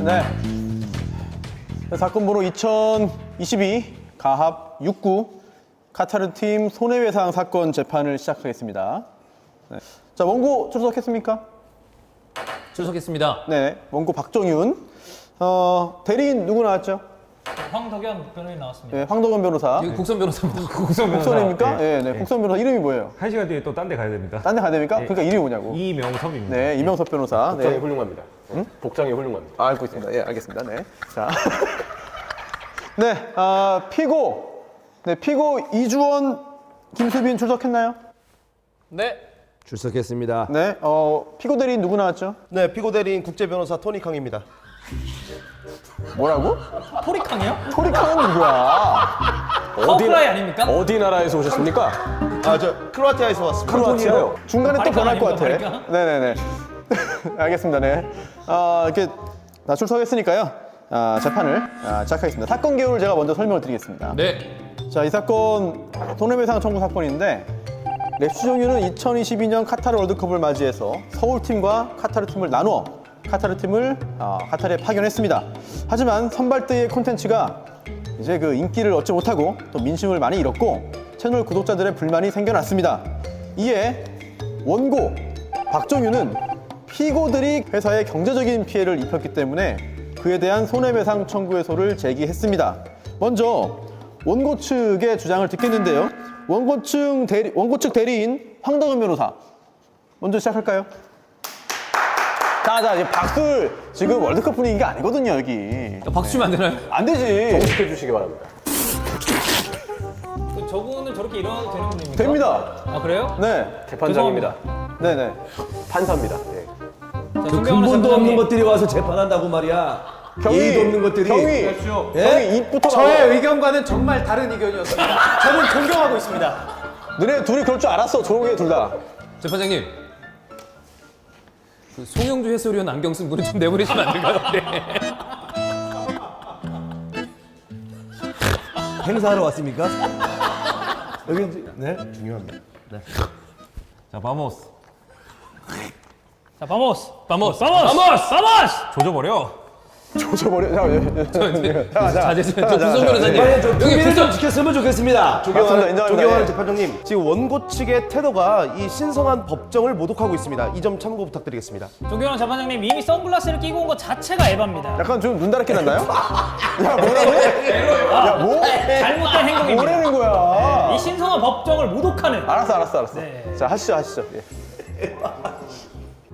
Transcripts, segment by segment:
네. 사건 번호 2022 가합 69 카타르 팀 손해배상 사건 재판을 시작하겠습니다. 네. 자, 원고 출석했습니까? 출석했습니다. 네. 원고 박정윤. 대리인 누구 나왔죠? 황덕현 변호인 나왔습니다. 네, 황덕원 변호사. 이거 국선 변호사입니다. 국선입니까? 예. 네, 네. 국선 변호사 이름이 뭐예요? 한 시간 뒤에 또 딴 데 가야 됩니다. 딴 데 가야 됩니까? 예. 그러니까 이름이 뭐냐고. 이명섭입니다. 네, 이명섭 변호사. 복장이 네. 훌륭합니다. 복장이 훌륭합니다. 알고 있습니다. 예, 알겠습니다. 네. 자. 네, 피고. 네, 피고 이주원, 김수빈 출석했나요? 네. 출석했습니다. 네, 피고 대리인 누구 나왔죠? 네, 피고 대리인 국제변호사 토니캉입니다. 뭐라고? 토리캉이요? 토리카는 누구야? 파워플라이 아닙니까? 어디 나라에서 오셨습니까? 아, 저 크로아티아에서 왔습니다. 크로아티아요. 중간에 또 바리깡 변할 것 아닙니까, 같아. 바리깡? 네네네. 알겠습니다. 네. 이렇게 다 출석했으니까요. 재판을 시작하겠습니다. 사건 개요를 제가 먼저 설명을 드리겠습니다. 네. 자, 이 사건 손해배상 청구 사건인데 랩슈정유는 2022년 카타르 월드컵을 맞이해서 서울팀과 카타르팀을 나누어 카타르팀을 카타르에 파견했습니다. 하지만 선발대의 콘텐츠가 이제 그 인기를 얻지 못하고 또 민심을 많이 잃었고 채널 구독자들의 불만이 생겨났습니다. 이에 원고 박정유는 피고들이 회사에 경제적인 피해를 입혔기 때문에 그에 대한 손해배상 청구해소를 제기했습니다. 먼저 원고 측의 주장을 듣겠는데요. 원고 측 대리인 황덕은 변호사 먼저 시작할까요? 자, 이제 박수 지금 월드컵 분위기가 아니거든요, 여기. 박수 치면 안 되나요? 안 되지. 정식해 주시기 바랍니다. 저분은 저렇게 일어나도 되는 분입니까? 됩니다. 아, 그래요? 네. 재판장입니다. 네네. 판사입니다. 예. 자, 그 손병호 근본도 없는 재판장님. 것들이 와서 재판한다고 말이야. 예의도 없는 것들이. 경위 입부터 저의 의견과는 정말 다른 의견이었습니다. 저는 존경하고 있습니다. 너네 둘이 그럴 줄 알았어, 조용히 해, 둘 다. 재판장님. 그 송영주 해설위원 안경 쓴 분은 좀 내보내시면 안 될까요? 네. 행사하러 왔습니까? 여기 네. 자, 바모스. 자, 바모스. 바모스. 바모스. 바모스. 조져버려. 조져버려. 자, 자제 좀. 저 국선 변호사님. 빨리 좀 여기 투비를 좀 국선. 지켰으면 좋겠습니다. 맞습니다. 인정합니다. 존경하는 예. 재판장님, 지금 원고 측의 태도가 이 신성한 법정을 모독하고 있습니다. 이 점 참고 부탁드리겠습니다. 존경하는 재판장님, 이미 선글라스를 끼고 온 것 자체가 에바입니다. 약간 좀 눈다랗게 났나요? 야, 뭐라고? 야, 뭐? 잘못된 행동입니다. 뭐라는 거야? 이 신성한 법정을 모독하는. 알았어. 네. 자, 하시죠. 예.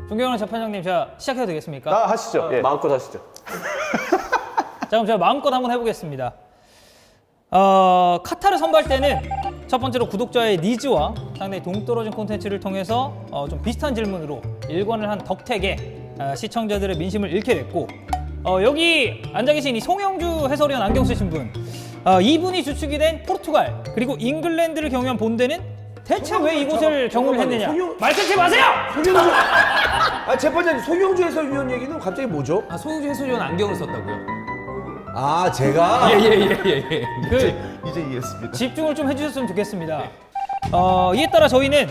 존경하는 재판장님, 제가 시작해도 되겠습니까? 하시죠. 예. 마음껏 하시죠. 자, 그럼 제가 마음껏 한번 해보겠습니다. 카타르 선발 때는 첫 번째로 구독자의 니즈와 상당히 동떨어진 콘텐츠를 통해서 좀 비슷한 질문으로 일관을 한 덕택에 시청자들의 민심을 잃게 됐고, 여기 앉아 계신 이 송영주 해설위원 안경 쓰신 분, 이분이 주축이 된 포르투갈 그리고 잉글랜드를 경유한 본대는 대체 왜 이곳을 경유를 했느냐? 말씀치 마세요! 아, 재판장님 송영주 해설위원 얘기는 갑자기 뭐죠? 아, 송영주 해설위원 안경을 썼다고요? 아, 제가 예. 이제 이해했습니다. 집중을 좀 해주셨으면 좋겠습니다. 이에 따라 저희는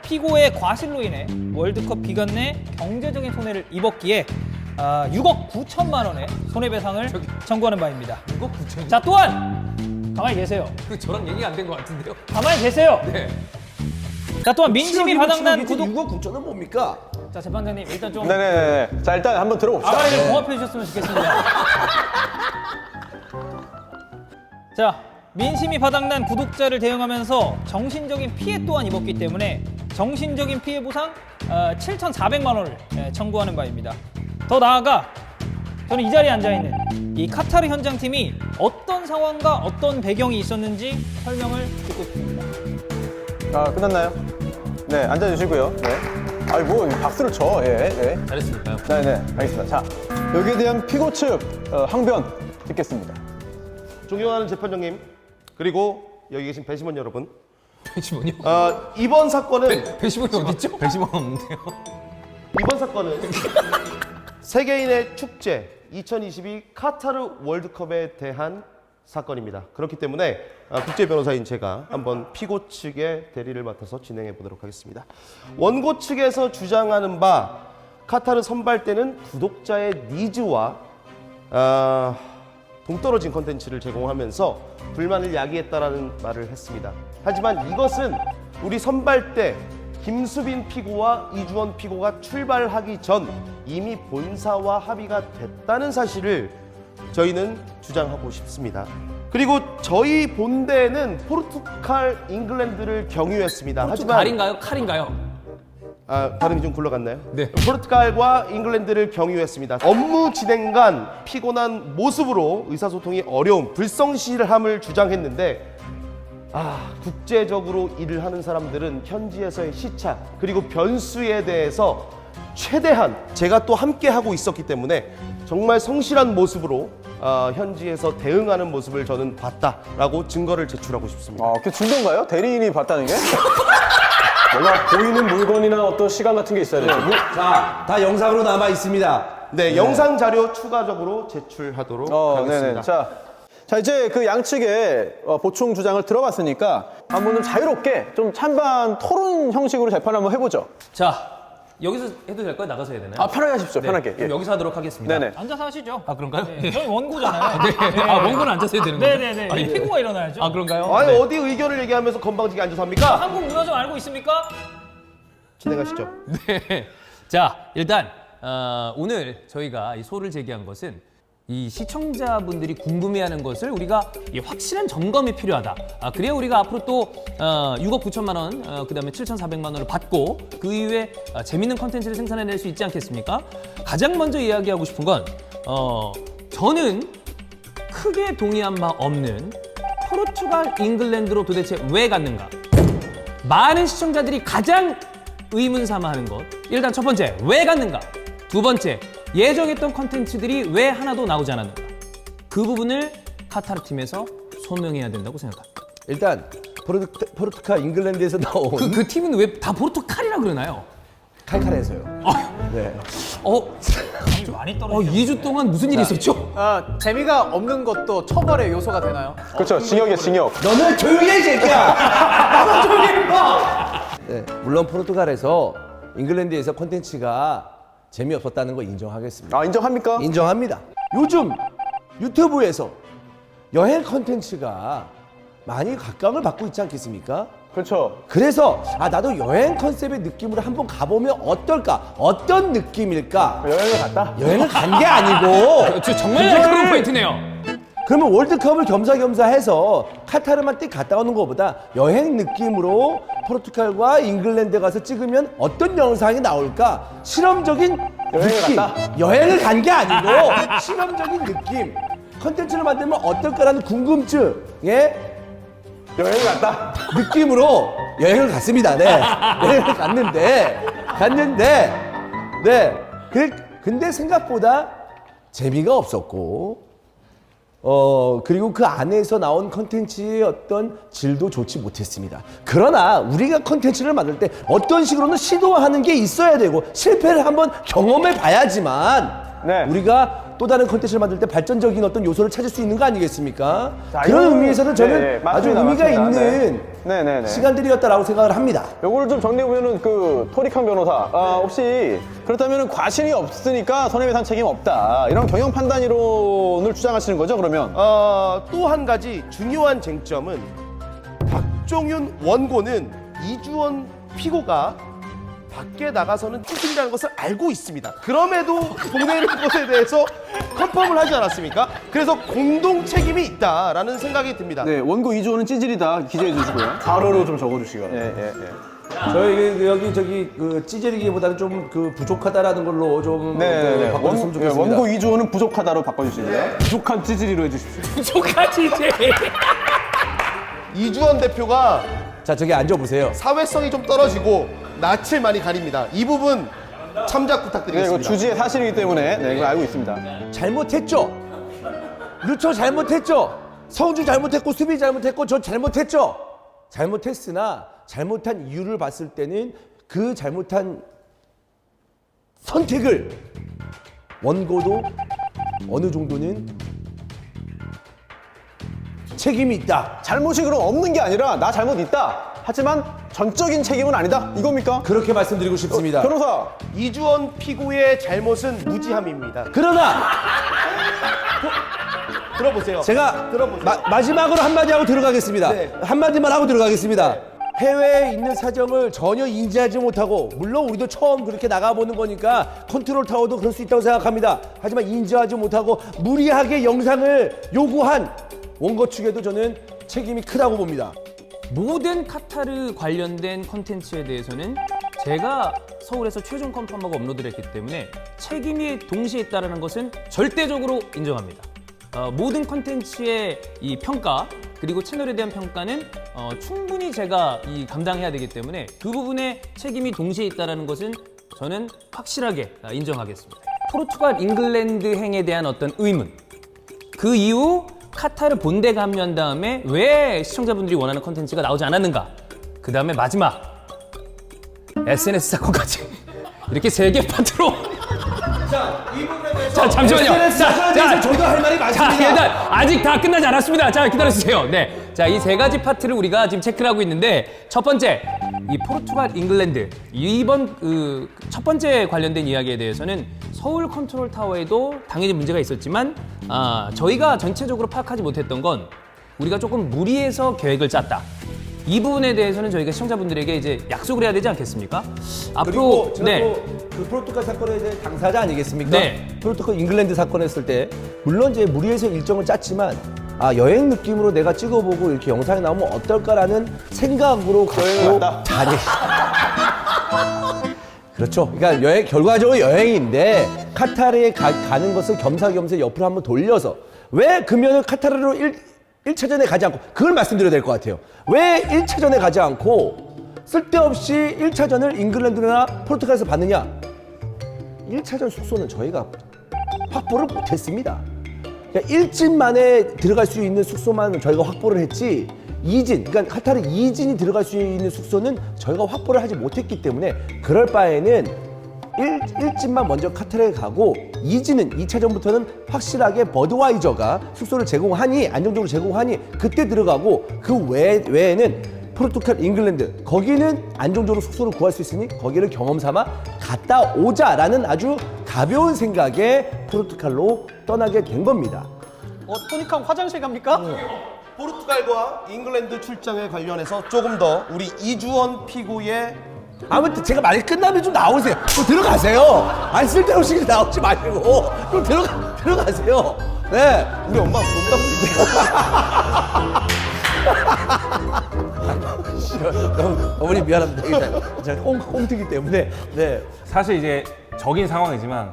피고의 과실로 인해 월드컵 기간 내 경제적인 손해를 입었기에 6억 9천만 원의 손해배상을 청구하는 바입니다. 6억 9천. 자, 또한 가만히 계세요. 저랑 얘기가 안 된 것 같은데요? 가만히 계세요. 네. 자, 또한 민심이 바닥난 구독. 6억 9천은 뭡니까? 자, 재판장님 일단 좀 네네네. 자, 일단 한번 들어봅시다. 아가리를 봉합해 주셨으면 좋겠습니다. 자, 민심이 바닥난 구독자를 대응하면서 정신적인 피해 또한 입었기 때문에 정신적인 피해 보상 7,400만 원을 청구하는 바입니다. 더 나아가 저는 이 자리에 앉아 있는 이 카타르 현장팀이 어떤 상황과 어떤 배경이 있었는지 설명을 듣고 싶습니다. 끝났나요? 네, 앉아주시고요. 네. 아이, 뭐, 박수를 쳐. 예. 잘했습니까? 네, 알겠습니다. 자, 여기에 대한 피고 측 항변 듣겠습니다. 존경하는 재판장님, 그리고 여기 계신 배심원 여러분, 배심원이요? 이번 사건은 배심원이 어딨죠? 배심원 없는데요. 이번 사건은 세계인의 축제 2022 카타르 월드컵에 대한 사건입니다. 그렇기 때문에 국제 변호사인 제가 한번 피고 측의 대리를 맡아서 진행해 보도록 하겠습니다. 원고 측에서 주장하는 바 카타르 선발 때는 구독자의 니즈와 동떨어진 컨텐츠를 제공하면서 불만을 야기했다라는 말을 했습니다. 하지만 이것은 우리 선발 때 김수빈 피고와 이주원 피고가 출발하기 전 이미 본사와 합의가 됐다는 사실을 저희는 주장하고 싶습니다. 그리고 저희 본대는 포르투갈, 잉글랜드를 경유했습니다. 하지만 갈인가요? 칼인가요? 발음이 좀 굴러갔나요? 네. 포르투갈과 잉글랜드를 경유했습니다. 업무 진행간 피곤한 모습으로 의사소통이 어려움, 불성실함을 주장했는데 국제적으로 일을 하는 사람들은 현지에서의 시차 그리고 변수에 대해서 최대한 제가 또 함께 하고 있었기 때문에 정말 성실한 모습으로 현지에서 대응하는 모습을 저는 봤다라고 증거를 제출하고 싶습니다. 그게 증거인가요? 대리인이 봤다는 게? 뭔가 보이는 물건이나 어떤 시간 같은 게 있어야 되죠. 자, 다 영상으로 남아 있습니다. 네, 영상 자료 추가적으로 제출하도록 하겠습니다. 네네. 자, 이제 그 양측의 보충 주장을 들어봤으니까 한번 좀 자유롭게 좀 찬반 토론 형식으로 재판 한번 해보죠. 자, 여기서 해도 될까요? 나가서 해야 되나요? 편하게 하십시오. 편하게. 그럼 예. 여기서 하도록 하겠습니다. 네네. 앉아서 하시죠. 그런가요? 네, 저희 원고잖아요. 네. 원고는 앉아서 해야 되는 거예요? 네네네. 아, 예. 피고가 일어나야죠. 그런가요? 아니 네. 어디 의견을 얘기하면서 건방지게 앉아서 합니까? 한국 문화 좀 알고 있습니까? 진행하시죠. 네. 자, 일단 오늘 저희가 이 소를 제기한 것은 이 시청자분들이 궁금해하는 것을 우리가 이 확실한 점검이 필요하다. 그래야 우리가 앞으로 또 6억 9천만 원, 그다음에 7,400만 원을 받고 그 이후에 재밌는 컨텐츠를 생산해낼 수 있지 않겠습니까? 가장 먼저 이야기하고 싶은 건 저는 크게 동의한 바 없는 포르투갈, 잉글랜드로 도대체 왜 갔는가? 많은 시청자들이 가장 의문 삼아하는 것. 일단 첫 번째, 왜 갔는가? 두 번째, 예정했던 컨텐츠들이 왜 하나도 나오지 않았는가? 그 부분을 카타르 팀에서 소명해야 된다고 생각합니다. 일단 포르투갈, 잉글랜드에서 나온 그 팀은 왜 다 포르투갈이라 그러나요? 칼칼해서요. 네. 많이 떨어지죠. 2주 동안 무슨 일이 있었죠? 재미가 없는 것도 처벌의 요소가 되나요? 그렇죠. 징역이에요, 징역. 너는 조용히 해, 새끼야! 너는 조용히 해, 네, 물론 포르투갈에서 잉글랜드에서 콘텐츠가 재미없었다는 거 인정하겠습니다. 인정합니까? 인정합니다. 요즘 유튜브에서 여행 콘텐츠가 많이 각광을 받고 있지 않겠습니까? 그렇죠. 그래서 나도 여행 컨셉의 느낌으로 한번 가보면 어떨까? 어떤 느낌일까? 여행을 갔다? 여행을 간 게 아니고 정말 그거를- 그런 포인트네요. 그러면 월드컵을 겸사겸사 해서 카타르만 딱 갔다 오는 것보다 여행 느낌으로 포르투갈과 잉글랜드 가서 찍으면 어떤 영상이 나올까? 실험적인 여행을 느낌. 갔다? 여행을 간 게 아니고 실험적인 느낌. 컨텐츠를 만들면 어떨까라는 궁금증. 예? 여행을 갔다? 느낌으로 여행을 갔습니다. 네. 여행을 갔는데, 네. 근데 생각보다 재미가 없었고, 그리고 그 안에서 나온 컨텐츠의 어떤 질도 좋지 못했습니다. 그러나 우리가 컨텐츠를 만들 때 어떤 식으로는 시도하는 게 있어야 되고, 실패를 한번 경험해 봐야지만, 네. 우리가 또 다른 컨텐츠를 만들 때 발전적인 어떤 요소를 찾을 수 있는 거 아니겠습니까? 자, 그런 이거는- 의미에서는 저는 네, 아주 맞습니다, 의미가 맞습니다. 있는 네네네. 시간들이었다라고 생각을 합니다. 요거를 좀 정리해보면은 토리캉 변호사 혹시 그렇다면 과실이 없으니까 손해배상 책임 없다 이런 경영 판단 이론을 주장하시는 거죠 그러면? 또 한 가지 중요한 쟁점은 박종윤 원고는 이주원 피고가 밖에 나가서는 찌질이라는 것을 알고 있습니다. 그럼에도 보내는 것에 대해서 컨펌을 하지 않았습니까? 그래서 공동 책임이 있다라는 생각이 듭니다. 네 원고 이주호는 찌질이다 기재해 주시고요. 가로로 좀 적어주시기 바랍니다. 예. 저희 여기 그 찌질이기보다는 좀 그 부족하다라는 걸로 좀 네네네. 바꿔줬으면 좋겠습니다. 원고 이주호는 부족하다로 바꿔주시고요. 부족한 찌질이로 해주십시오. 부족하지 이제. 이주원 대표가 자, 저기 앉아보세요. 사회성이 좀 떨어지고 낯을 많이 가립니다. 이 부분 참작 네, 이거 부탁드리겠습니다. 주지의 사실이기 때문에 네, 이걸 알고 있습니다. 잘못했죠? 루처 잘못했죠? 성주 잘못했고 수비 잘못했고 저 잘못했죠? 잘못했으나 잘못한 이유를 봤을 때는 그 잘못한 선택을 원고도 어느 정도는 책임이 있다. 잘못이 그럼 없는 게 아니라 나 잘못 있다. 하지만 전적인 책임은 아니다. 이겁니까? 그렇게 말씀드리고 싶습니다. 변호사. 이주원 피고의 잘못은 무지함입니다. 그러나 들어보세요. 제가 들어보세요. 마지막으로 한마디 하고 들어가겠습니다. 네. 한마디만 하고 들어가겠습니다. 해외에 있는 사정을 전혀 인지하지 못하고, 물론 우리도 처음 그렇게 나가보는 거니까 컨트롤 타워도 그럴 수 있다고 생각합니다. 하지만 인지하지 못하고 무리하게 영상을 요구한 원고 측에도 저는 책임이 크다고 봅니다. 모든 카타르 관련된 콘텐츠에 대해서는 제가 서울에서 최종 컨펌하고 업로드를 했기 때문에 책임이 동시에 있다는 것은 절대적으로 인정합니다. 모든 콘텐츠의 이 평가 그리고 채널에 대한 평가는 충분히 제가 감당해야 되기 때문에 그 부분에 책임이 동시에 있다는 것은 저는 확실하게 인정하겠습니다. 포르투갈 잉글랜드 행에 대한 어떤 의문, 그 이후 카타르 본대가 합류한 다음에 왜 시청자분들이 원하는 콘텐츠가 나오지 않았는가, 그 다음에 마지막 SNS 사건까지 이렇게 3개 파트로 이 부분에 대해서 잠시만요. SNS 사건에 대해서 저도 할 말이 많습니다. 자, 일단 아직 다 끝나지 않았습니다. 자, 기다려주세요. 네, 자, 이 3가지 파트를 우리가 지금 체크를 하고 있는데, 첫 번째, 이 포르투갈 잉글랜드 이번 첫 번째 관련된 이야기에 대해서는 서울 컨트롤 타워에도 당연히 문제가 있었지만 저희가 전체적으로 파악하지 못했던 건 우리가 조금 무리해서 계획을 짰다. 이 부분에 대해서는 저희가 시청자분들에게 이제 약속을 해야 되지 않겠습니까? 그리고 앞으로 제가 또 그 포르투갈 사건에 대해 당사자 아니겠습니까? 네. 포르투갈 잉글랜드 사건 했을 때 물론 이제 무리해서 일정을 짰지만 여행 느낌으로 내가 찍어보고 이렇게 영상이 나오면 어떨까라는 생각으로 여행을 갖고 갔다. 그렇죠. 그러니까 결과적으로 여행인데 카타르에 가는 것을 겸사겸사 옆으로 한번 돌려서 왜 그러면 카타르로 1차전에 가지 않고, 그걸 말씀드려야 될 것 같아요. 왜 1차전에 가지 않고 쓸데없이 1차전을 잉글랜드나 포르투갈에서 받느냐? 1차전 숙소는 저희가 확보를 못했습니다. 그러니까 1진 만에 들어갈 수 있는 숙소만 저희가 확보를 했지, 2진, 그러니까 카타르 2진이 들어갈 수 있는 숙소는 저희가 확보를 하지 못했기 때문에 그럴 바에는 1진만 먼저 카타르에 가고 2진은 2차전부터는 확실하게 버드와이저가 숙소를 제공하니, 안정적으로 제공하니 그때 들어가고, 그 외에는 포르투갈, 잉글랜드 거기는 안정적으로 숙소를 구할 수 있으니 거기를 경험 삼아 갔다 오자라는 아주 가벼운 생각에 포르투갈로 떠나게 된 겁니다. 토니카 화장실 갑니까? 포르투갈과 잉글랜드 출장에 관련해서 조금 더 우리 이주원 피고의 아무튼 제가 말이 끝나면 좀 나오세요. 좀 들어가세요. 안 쓸데없이 나오지 마시고 좀 들어가세요. 네. 우리 엄마 어머니 미안합니다. 제가 홈트기 때문에. 네. 사실 이제 적인 상황이지만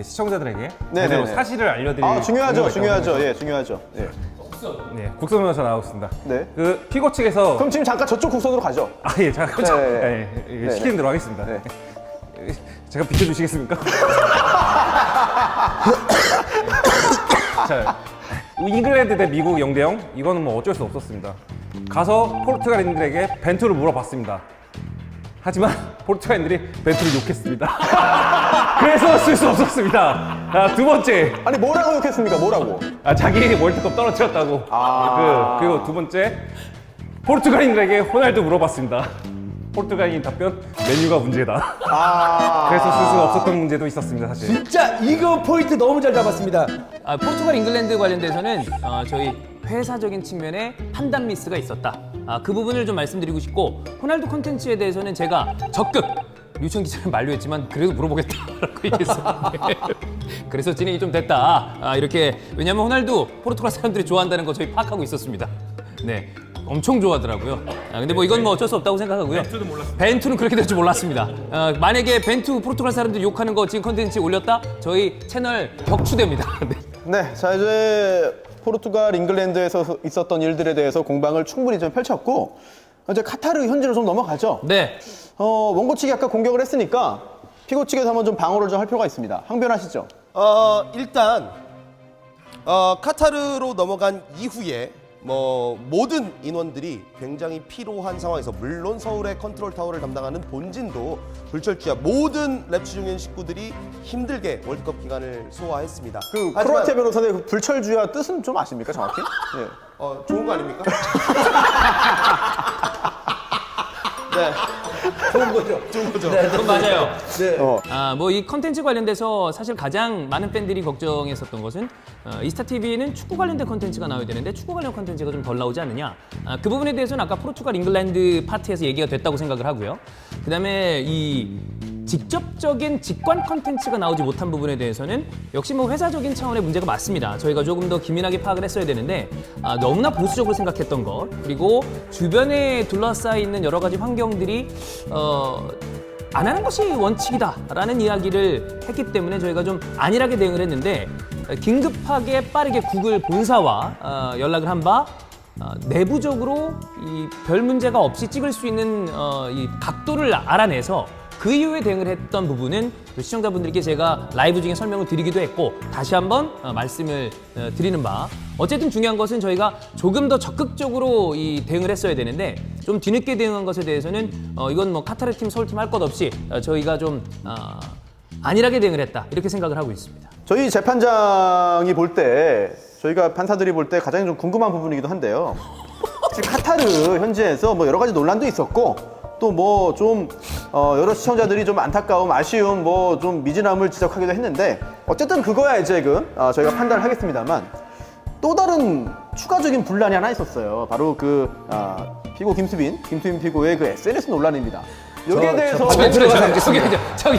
시청자들에게 네, 제대로 네, 네. 사실을 알려드릴 중요하죠, 의무가 있다고 중요하죠. 생각해요. 예, 중요하죠. 예. 네, 국선 변호사 나오겠습니다. 네. 그 피고 측에서 그럼 지금 잠깐 저쪽 국선으로 가죠. 예, 잠깐 네, 네. 네, 시키는 대로 하겠습니다. 네. 제가 비켜주시겠습니까? 자, 잉글랜드 대 미국 0대0 이거는 뭐 어쩔 수 없었습니다. 가서 포르투갈인들에게 벤투를 물어봤습니다. 하지만 포르투갈인들이 벤투를 욕했습니다. 그래서 쓸 수 없었습니다. 두 번째, 아니 뭐라고 욕했습니까? 뭐라고? 자기 월드컵 떨어뜨렸다고. 그리고 두 번째, 포르투갈인들에게 호날두 물어봤습니다. 포르투갈인 답변, 메뉴가 문제다. 그래서 쓸 수가 없었던 문제도 있었습니다, 사실. 진짜 이거 포인트 너무 잘 잡았습니다. 포르투갈 잉글랜드 관련돼서는 저희 회사적인 측면에 판단 미스가 있었다. 그 부분을 좀 말씀드리고 싶고, 호날두 콘텐츠에 대해서는 제가 적극 류청 기자를 만류했지만 그래도 물어보겠다라고 얘기했었는데 그래서 진행이 좀 됐다. 이렇게, 왜냐면 호날두 포르투갈 사람들이 좋아한다는 거 저희 파악하고 있었습니다. 네. 엄청 좋아하더라고요. 근데 뭐 이건 뭐 어쩔 수 없다고 생각하고요. 벤투는 몰랐습니다. 벤투는 그렇게 될 줄 몰랐습니다. 만약에 벤투 포르투갈 사람들 욕하는 거 지금 컨텐츠 올렸다? 저희 채널 격추됩니다. 네. 네, 자 이제 포르투갈, 잉글랜드에서 있었던 일들에 대해서 공방을 충분히 좀 펼쳤고, 이제 카타르 현지로 좀 넘어가죠. 네. 원고 측이 아까 공격을 했으니까 피고 측에서 한번 좀 방어를 좀 할 필요가 있습니다. 항변하시죠. 일단 카타르로 넘어간 이후에 모든 인원들이 굉장히 피로한 상황에서 물론 서울의 컨트롤 타워를 담당하는 본진도 불철주야 모든 랩시중인 식구들이 힘들게 월드컵 기간을 소화했습니다. 그 하지만- 크로아티아 변호사의 그 불철주야 뜻은 좀 아십니까 정확히? 네. 좋은 거 아닙니까? 네. 좋은 거죠. 좋은 거죠. 그건 맞아요. 네. 뭐 이 컨텐츠 관련돼서 사실 가장 많은 팬들이 걱정했었던 것은 이스타TV는 축구 관련된 컨텐츠가 나와야 되는데 축구 관련 컨텐츠가 좀 덜 나오지 않느냐. 그 부분에 대해서는 아까 포르투갈 잉글랜드 파트에서 얘기가 됐다고 생각을 하고요. 그다음에 이 직접적인 직관 컨텐츠가 나오지 못한 부분에 대해서는 역시 뭐 회사적인 차원의 문제가 맞습니다. 저희가 조금 더 기민하게 파악을 했어야 되는데 너무나 보수적으로 생각했던 것, 그리고 주변에 둘러싸여 있는 여러 가지 환경들이 안 하는 것이 원칙이다라는 이야기를 했기 때문에 저희가 좀 안일하게 대응을 했는데 긴급하게 빠르게 구글 본사와 연락을 한 바 내부적으로 이 별 문제가 없이 찍을 수 있는 이 각도를 알아내서 그 이후에 대응을 했던 부분은 또 시청자분들께 제가 라이브 중에 설명을 드리기도 했고 다시 한번 말씀을 드리는 바, 어쨌든 중요한 것은 저희가 조금 더 적극적으로 이 대응을 했어야 되는데 좀 뒤늦게 대응한 것에 대해서는 이건 뭐 카타르 팀, 서울 팀 할 것 없이 저희가 좀 안일하게 대응을 했다 이렇게 생각을 하고 있습니다. 저희 재판장이 볼 때, 저희가 판사들이 볼 때 가장 좀 궁금한 부분이기도 한데요. 사실 카타르 현지에서 뭐 여러 가지 논란도 있었고 또 뭐 좀 여러 시청자들이 좀 안타까움, 아쉬움, 뭐 좀 미진함을 지적하기도 했는데 어쨌든 그거야 이제 저희가 판단을 하겠습니다만 또 다른 추가적인 분란이 하나 있었어요. 바로 피고 김수빈 피고의 그 SNS 논란입니다. 여기에 대해서 저기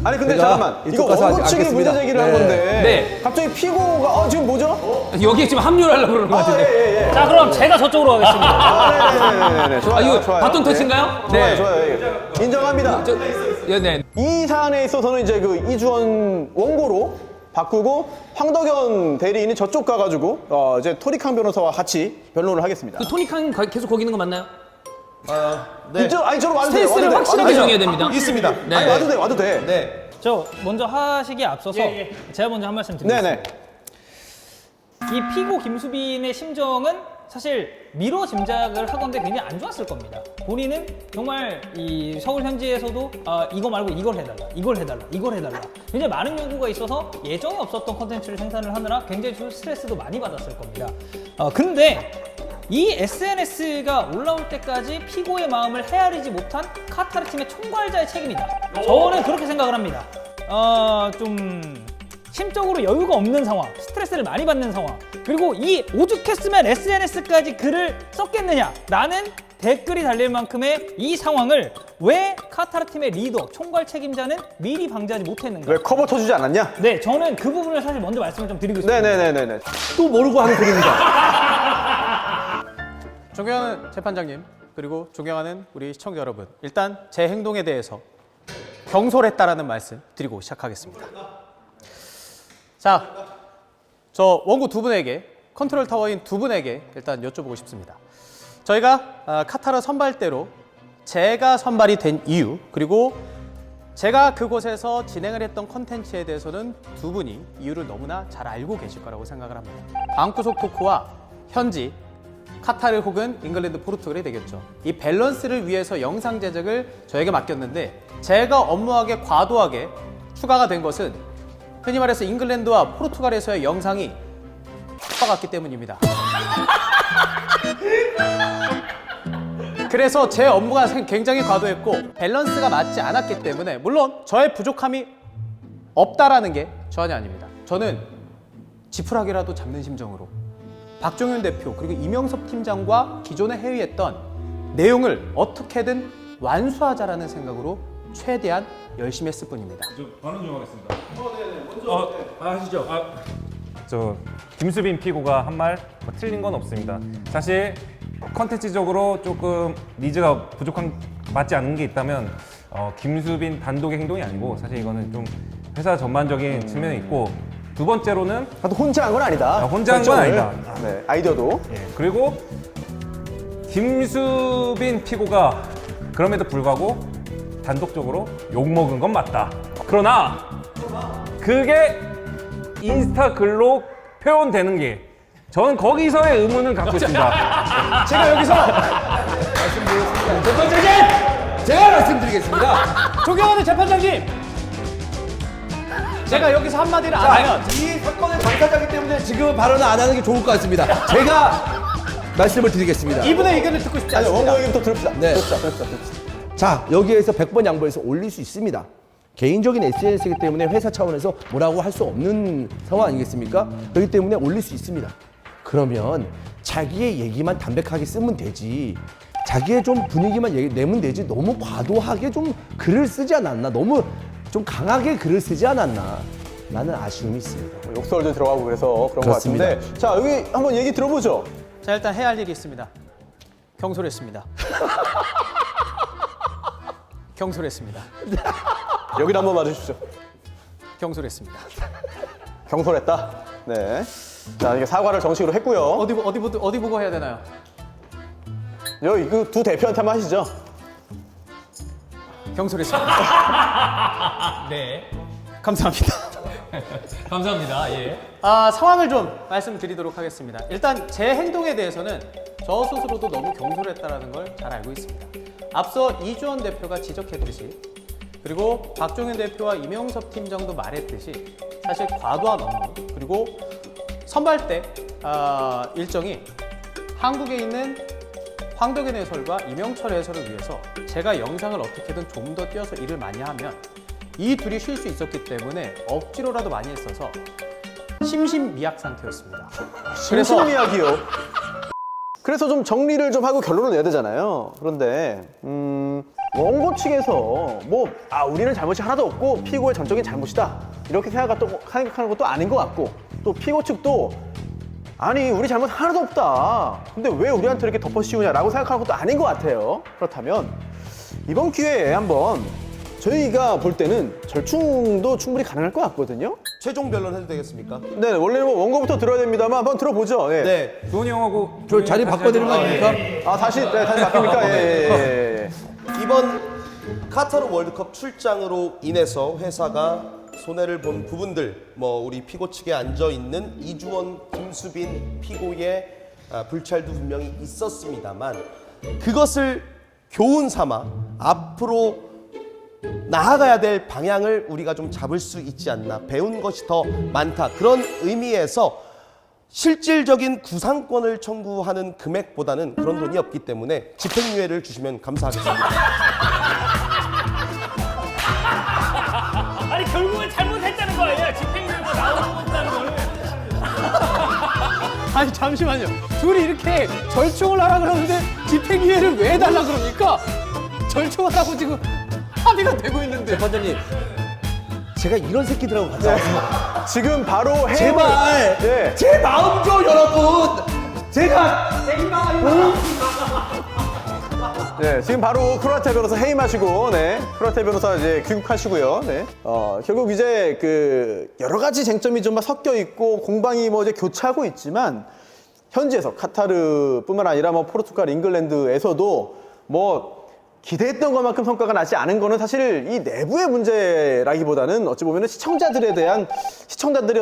아니 근데 제가 잠깐만 이거 이쪽 가서 어느 측이 앉겠습니다. 문제 제기를 한 네. 건데 네. 갑자기 피고가 지금 뭐죠? 여기에 지금 합류를 하려고 그러는 것 같은데. 자, 그럼 제가 저쪽으로 가겠습니다. 네네네 좋아요. 이거 좋아요. 바톤 터치인가요? 네. 좋아요. 인정합니다. 네. 이 사안에 있어서는 이제 그 이주원 원고로 바꾸고 황덕현 대리인이 저쪽 가가지고 이제 토리캉 변호사와 같이 변론을 하겠습니다. 그 토니칸 계속 거기 있는 거 맞나요? 네. 이쪽 아니 저로 와도 돼요. 스탠스를 와도 돼. 확실하게 와도 돼요. 정해야 됩니다. 있습니다. 네. 아니 와도 돼. 네. 저 먼저 하시기에 앞서서 제가 먼저 한 말씀 드리겠습니다. 네네. 이 피고 김수빈의 심정은 사실 미뤄 짐작을 하건대 굉장히 안 좋았을 겁니다. 본인은 정말 이 서울 현지에서도 이거 말고 이걸 해달라 굉장히 많은 요구가 있어서 예정에 없었던 컨텐츠를 생산을 하느라 굉장히 좀 스트레스도 많이 받았을 겁니다. 근데 이 SNS가 올라올 때까지 피고의 마음을 헤아리지 못한 카타르 팀의 총괄자의 책임이다. 저는 그렇게 생각을 합니다. 좀 심적으로 여유가 없는 상황, 스트레스를 많이 받는 상황, 그리고 이 오죽했으면 SNS까지 글을 썼겠느냐 라는 댓글이 달릴 만큼의 이 상황을 왜 카타르 팀의 리더, 총괄 책임자는 미리 방지하지 못했는가? 왜 커버 쳐주지 않았냐? 네, 저는 그 부분을 사실 먼저 말씀을 좀 드리고 싶습니다. 네네네네. 또 모르고 하는 소리입니다. 존경하는 재판장님, 그리고 존경하는 우리 시청자 여러분, 일단 제 행동에 대해서 경솔했다라는 말씀 드리고 시작하겠습니다. 자, 저 원고 두 분에게, 컨트롤 타워인 두 분에게 일단 여쭤보고 싶습니다. 저희가 카타르 선발대로 제가 선발이 된 이유, 그리고 제가 그곳에서 진행을 했던 컨텐츠에 대해서는 두 분이 이유를 너무나 잘 알고 계실 거라고 생각을 합니다. 방구석 토크와 현지 카타르 혹은 잉글랜드, 포르투갈이 되겠죠. 이 밸런스를 위해서 영상 제작을 저에게 맡겼는데 제가 업무하게 과도하게 추가가 된 것은 흔히 말해서 잉글랜드와 포르투갈에서의 영상이 X같기 때문입니다. 그래서 제 업무가 굉장히 과도했고 밸런스가 맞지 않았기 때문에 물론 저의 부족함이 없다라는 게 전혀 아닙니다. 저는 지푸라기라도 잡는 심정으로 박종현 대표 그리고 이명섭 팀장과 기존에 회의했던 내용을 어떻게든 완수하자라는 생각으로 최대한 열심히 했을 뿐입니다. 반응 좀 하겠습니다. 먼저 하시죠. 저 김수빈 피고가 한 말 틀린 건 없습니다. 사실 컨텐츠적으로 조금 니즈가 맞지 않는 게 있다면 김수빈 단독의 행동이 아니고 사실 이거는 좀 회사 전반적인 측면이 있고, 두 번째로는 혼자 한 건 아니다. 혼자 한 건 결정을. 아니다. 네, 아이디어도. 그리고 김수빈 피고가 그럼에도 불구하고 단독적으로 욕먹은 건 맞다. 그러나 그게 인스타 글로 회원되는 게 저는 거기서의 의문을 갖고 있습니다. 제가 여기서 제가 말씀드리겠습니다. 존경하는 재판장님, 제가 여기서 한마디를 안 하면 이 사건의 당사자이기 때문에 지금 발언을 안 하는 게 좋을 것 같습니다. 제가 말씀을 드리겠습니다. 이분의 의견을 듣고 싶지 아니, 않습니다. 원고 얘기부터 들읍시다. 네. 들읍시다. 자, 여기에서 100번 양보해서 올릴 수 있습니다. 개인적인 SNS이기 때문에 회사 차원에서 뭐라고 할 수 없는 상황 아니겠습니까? 그렇기 때문에 올릴 수 있습니다. 그러면 자기의 얘기만 담백하게 쓰면 되지. 자기의 좀 분위기만 내면 되지. 너무 과도하게 좀 글을 쓰지 않았나? 너무 좀 강하게 글을 쓰지 않았나? 라는 아쉬움이 있습니다. 욕설도 들어가고 그래서 그런 그렇습니다. 것 같은데. 자, 여기 한번 얘기 들어보죠. 자, 일단 해야 할 일이 있습니다. 경솔했습니다. 경솔했습니다. 여기를 한번 봐주십시오. 경솔했습니다. 경솔했다. 네. 자, 이게 사과를 정식으로 했고요. 어디 보고 해야 되나요? 여기 그 두 대표한테 한번 하시죠. 경솔했습니다. 네. 감사합니다. 감사합니다. 예. 상황을 좀 말씀드리도록 하겠습니다. 일단 제 행동에 대해서는 저 스스로도 너무 경솔했다는 걸 잘 알고 있습니다. 앞서 이주원 대표가 지적했듯이, 그리고 박종현 대표와 이명섭 팀장도 말했듯이, 사실 과도한 업무, 그리고 선발대 일정이 한국에 있는 황덕현 해설과 이명철 해설을 위해서 제가 영상을 어떻게든 좀 더 띄워서 일을 많이 하면 이 둘이 쉴 수 있었기 때문에 억지로라도 많이 했어서 심신미약 상태였습니다. 심심이야기요. 그래서 좀 정리를 좀 하고 결론을 내야 되잖아요. 그런데 원고 측에서 우리는 잘못이 하나도 없고 피고의 전적인 잘못이다 이렇게 생각하는 것도 아닌 것 같고, 또 피고 측도 아니 우리 잘못 하나도 없다, 근데 왜 우리한테 이렇게 덮어씌우냐라고 생각하는 것도 아닌 것 같아요. 그렇다면 이번 기회에 한번 저희가 볼 때는 절충도 충분히 가능할 것 같거든요. 최종 변론 해도 되겠습니까? 네, 원래는 원고부터 들어야 됩니다만 한번 들어보죠. 예. 네. 두원이 형하고 저 자리 바꿔야 되는 거 아닙니까? 다시 바뀝니까? 예. 이번 카타르 월드컵 출장으로 인해서 회사가 손해를 본 부분들, 우리 피고 측에 앉아 있는 이주원, 김수빈 피고의 불찰도 분명히 있었습니다만, 그것을 교훈 삼아 앞으로 나아가야 될 방향을 우리가 좀 잡을 수 있지 않나, 배운 것이 더 많다, 그런 의미에서 실질적인 구상권을 청구하는 금액보다는 그런 돈이 없기 때문에 집행유예를 주시면 감사하겠습니다. 아니 결국은 잘못했다는 거예요. 집행유예가 나오는 것다는 거는. 아니 잠시만요. 둘이 이렇게 절충을 하라 그러는데 집행유예를 왜 해달라 그럽니까? 절충하라고 지금 합의가 되고 있는데. 재판장님, 제가 이런 새끼들하고 같이 왔습니다. 지금 바로 해임을 제발 네. 제 마음 좀 여러분. 제가 네, 지금 바로 크로아티아 변호사 해임하시고, 네, 크로아티아 변호사 이제 귀국하시고요. 네, 결국 이제 그 여러 가지 쟁점이 좀 막 섞여 있고 공방이 이제 교차하고 있지만, 현지에서 카타르뿐만 아니라 포르투갈, 잉글랜드에서도 기대했던 것만큼 성과가 나지 않은 거는 사실 이 내부의 문제라기보다는 어찌 보면은 시청자들의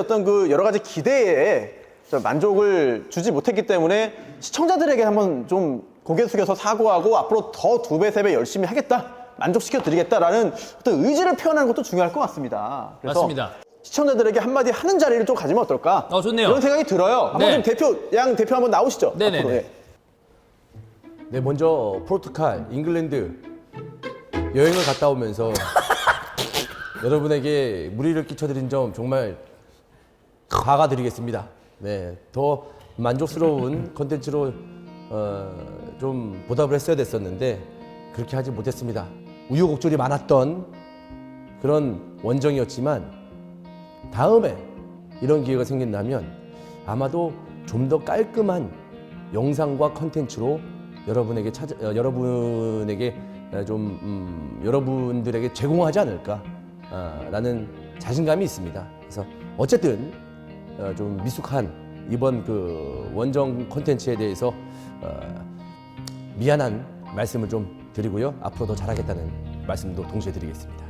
어떤 그 여러 가지 기대에 만족을 주지 못했기 때문에 시청자들에게 한번 좀 고개 숙여서 사과하고 앞으로 더 2배, 3배 열심히 하겠다, 만족시켜 드리겠다라는 어떤 의지를 표현하는 것도 중요할 것 같습니다. 그래서 맞습니다. 시청자들에게 한마디 하는 자리를 좀 가지면 어떨까? 좋네요. 이런 생각이 들어요. 한번 네. 좀 양 대표 한번 나오시죠. 네네네. 앞으로, 예. 네, 먼저 포르투갈, 잉글랜드 여행을 갔다 오면서 여러분에게 무리를 끼쳐드린 점 정말 사과드리겠습니다. 네, 더 만족스러운 컨텐츠로 좀 보답을 했어야 됐었는데 그렇게 하지 못했습니다. 우여곡절이 많았던 그런 원정이었지만 다음에 이런 기회가 생긴다면 아마도 좀 더 깔끔한 영상과 컨텐츠로 여러분에게 여러분들에게 제공하지 않을까라는 자신감이 있습니다. 그래서 어쨌든 좀 미숙한 이번 그 원정 콘텐츠에 대해서 미안한 말씀을 좀 드리고요. 앞으로 더 잘하겠다는 말씀도 동시에 드리겠습니다.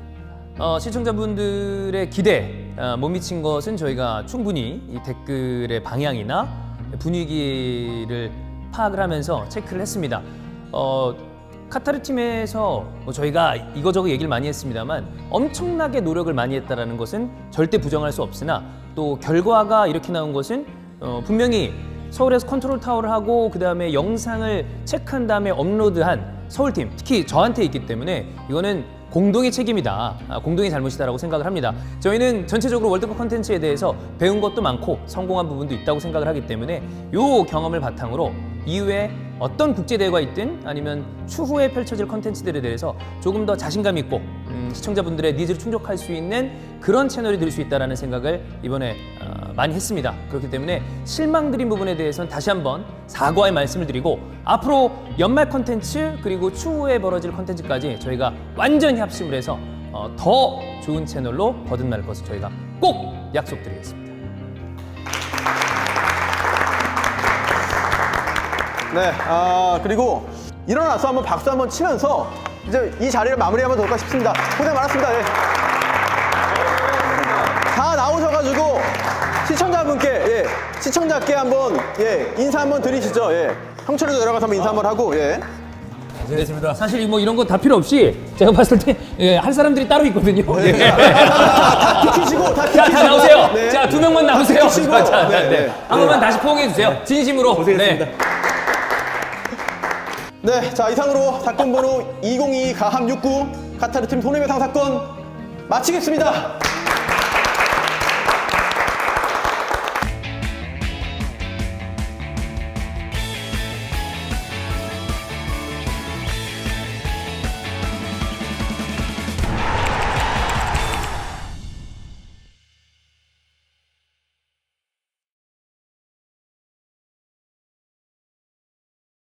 시청자분들의 기대 못 미친 것은 저희가 충분히 이 댓글의 방향이나 분위기를 파악을 하면서 체크를 했습니다. 카타르 팀에서 뭐 저희가 이거저거 얘기를 많이 했습니다만 엄청나게 노력을 많이 했다는 것은 절대 부정할 수 없으나 또 결과가 이렇게 나온 것은 분명히 서울에서 컨트롤 타워를 하고 그 다음에 영상을 체크한 다음에 업로드한 서울팀, 특히 저한테 있기 때문에 이거는 공동의 책임이다, 공동의 잘못이다라고 생각을 합니다. 저희는 전체적으로 월드컵 콘텐츠에 대해서 배운 것도 많고 성공한 부분도 있다고 생각을 하기 때문에 이 경험을 바탕으로 이후에 어떤 국제대회가 있든 아니면 추후에 펼쳐질 콘텐츠들에 대해서 조금 더 자신감 있고 시청자분들의 니즈를 충족할 수 있는 그런 채널이 될 수 있다는 생각을 이번에 많이 했습니다. 그렇기 때문에 실망드린 부분에 대해서는 다시 한번 사과의 말씀을 드리고 앞으로 연말 콘텐츠 그리고 추후에 벌어질 콘텐츠까지 저희가 완전히 합심을 해서 더 좋은 채널로 거듭날 것을 저희가 꼭 약속드리겠습니다. 네, 그리고 일어나서 한번 박수 한번 치면서 이제 이 자리를 마무리하면 될까 싶습니다. 고생 많았습니다. 예. 다 나오셔가지고 시청자분께, 예, 시청자께 한번, 예, 인사 한번 드리시죠. 예. 형철이도 내려가서 한번 인사 한번 하고, 예. 사실 뭐 이런 거 다 필요 없이 제가 봤을 때 할 사람들이 따로 있거든요. 다 비키시고, 다 비키시고. 자, 나오세요. 네. 자, 2명만 나오세요. 비키시고. 자, 네, 네. 한 번만 다시 포옹해 주세요. 진심으로. 고생했습니다. 네, 자, 이상으로 사건 번호 2022 가함 69 카타르 팀 손해배상 사건 마치겠습니다.